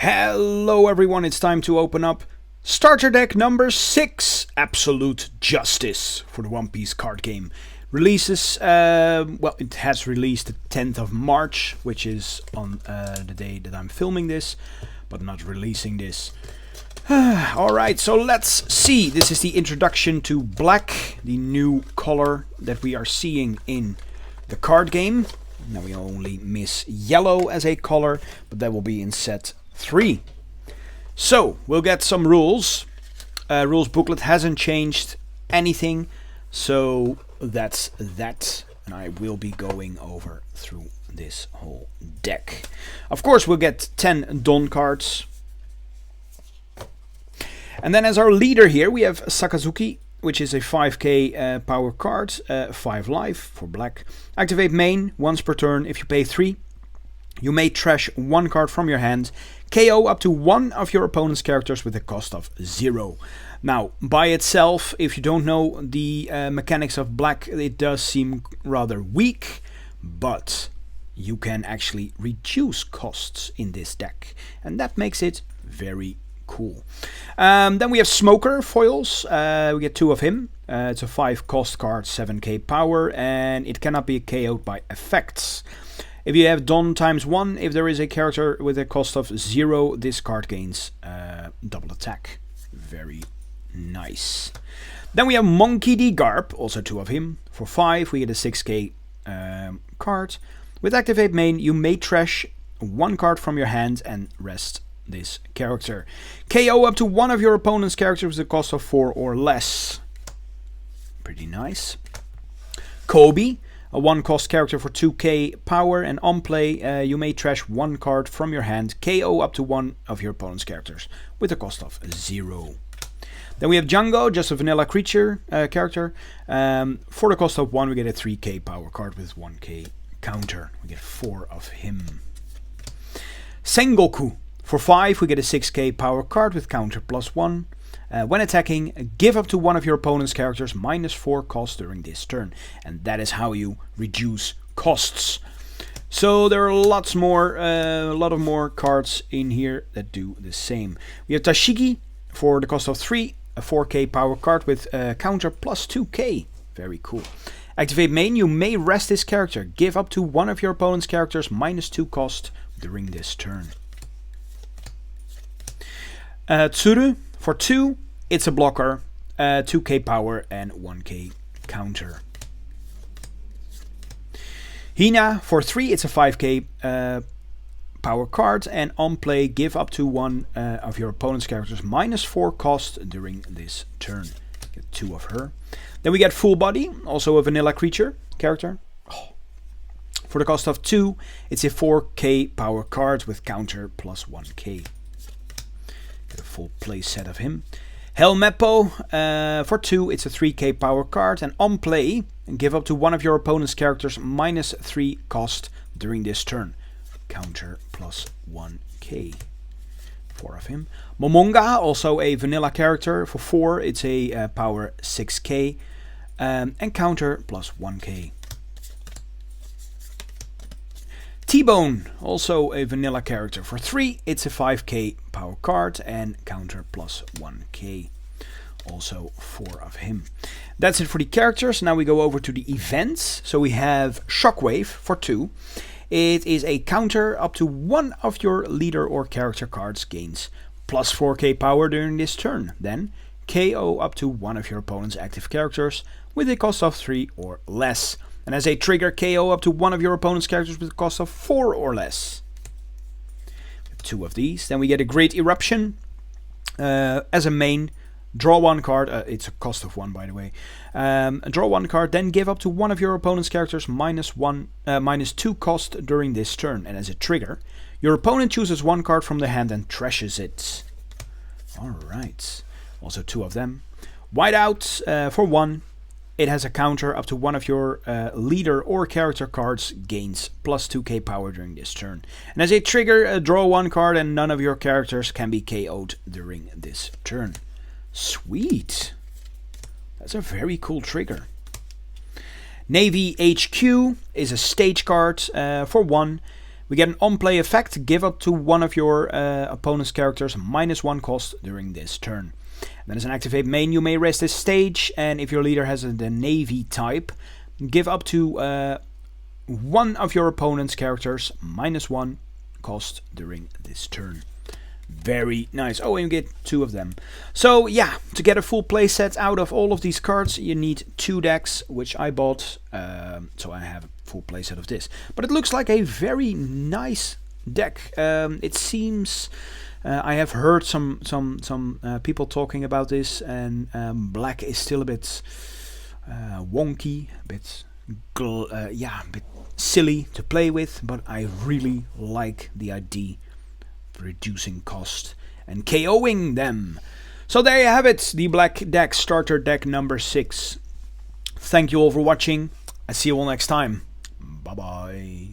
Hello everyone, it's time to open up starter deck number 6, Absolute Justice, for the One Piece card game. Releases, it has released the 10th of March, which is on the day that I'm filming this, but not releasing this. Alright, so let's see. This is the introduction to black, the new color that we are seeing in the card game. Now we only miss yellow as a color, but that will be in set 3. So, we'll get some rules. Rules booklet hasn't changed anything, so that's that. And I will be going over through this whole deck. Of course, we'll get 10 Don cards. And then as our leader here, we have Sakazuki, which is a 5k power card, 5 life for black. Activate main once per turn. If you pay 3, you may trash 1 card from your hand. KO up to 1 of your opponent's characters with a cost of 0. Now, by itself, if you don't know the mechanics of black, it does seem rather weak, but you can actually reduce costs in this deck, and that makes it very cool. Then we have Smoker foils. We get 2 of him. It's a 5 cost card, 7k power, and it cannot be KO'd by effects. If you have Don times 1, if there is a character with a cost of 0, this card gains double attack. Very nice. Then we have Monkey D. Garp, also 2 of him. For 5, we get a 6k card. With Activate Main, you may trash 1 card from your hand and rest this character. KO up to 1 of your opponent's characters with a cost of 4 or less. Pretty nice. Kobe, a 1 cost character for 2k power, and on play you may trash 1 card from your hand, KO up to 1 of your opponent's characters with a cost of 0. Then we have Django, just a vanilla creature character. For the cost of 1, we get a 3k power card with 1k counter. We get 4 of him. Sengoku, for 5, we get a 6k power card with counter +1. When attacking, give up to 1 of your opponent's characters -4 cost during this turn. And that is how you reduce costs. So there are a lot of more cards in here that do the same. We have Tashigi for the cost of 3, a 4k power card with counter +2k. Very cool. Activate main, you may rest this character. Give up to 1 of your opponent's characters -2 cost during this turn. Tsuru, for 2, it's a blocker, 2k power and 1k counter. Hina, for 3, it's a 5k power card, and on play, give up to 1 of your opponent's characters -4 cost during this turn. Get 2 of her. Then we get Full Body, also a vanilla creature character. For the cost of 2, it's a 4k power card with counter +1k. Get a full play set of him. Helmeppo, for 2, it's a 3k power card, and on play, give up to 1 of your opponent's characters -3 cost during this turn. Counter +1k. 4 of him. Momonga, also a vanilla character. For 4, it's a power 6k, and counter +1k. T-Bone, also a vanilla character. For 3, it's a 5k power card and counter +1k. Also 4 of him. That's it for the characters. Now we go over to the events. So we have Shockwave for 2. It is a counter up to 1 of your leader or character cards gains +4k power during this turn. Then KO up to 1 of your opponent's active characters with a cost of 3 or less. And as a trigger, KO up to 1 of your opponent's characters with a cost of 4 or less. 2 of these. Then we get a Great Eruption. As a main, draw 1 card. It's a cost of 1, by the way. Draw 1 card, then give up to 1 of your opponent's characters -2 cost during this turn. And as a trigger, your opponent chooses 1 card from the hand and trashes it. Alright. Also 2 of them. Whiteout, for 1. It has a counter up to 1 of your leader or character cards gains +2k power during this turn. And as a trigger, draw 1 card and none of your characters can be KO'd during this turn. Sweet. That's a very cool trigger. Navy HQ is a stage card for 1. We get an on-play effect. Give up to one of your opponent's characters -1 cost during this turn. Then as an activate main, you may rest this stage, and if your leader has the Navy type, give up to one of your opponent's characters -1 cost during this turn. Very nice. Oh, and you get 2 of them. So yeah, to get a full playset out of all of these cards, you need 2 decks, which I bought. So I have a full playset of this. But it looks like a very nice deck. It seems I have heard some people talking about this, and black is still a bit wonky, a bit silly to play with. But I really like the idea. Reducing cost and KOing them. So there you have it, the black deck, starter deck number 6. Thank you all for watching. I see you all next time. Bye bye.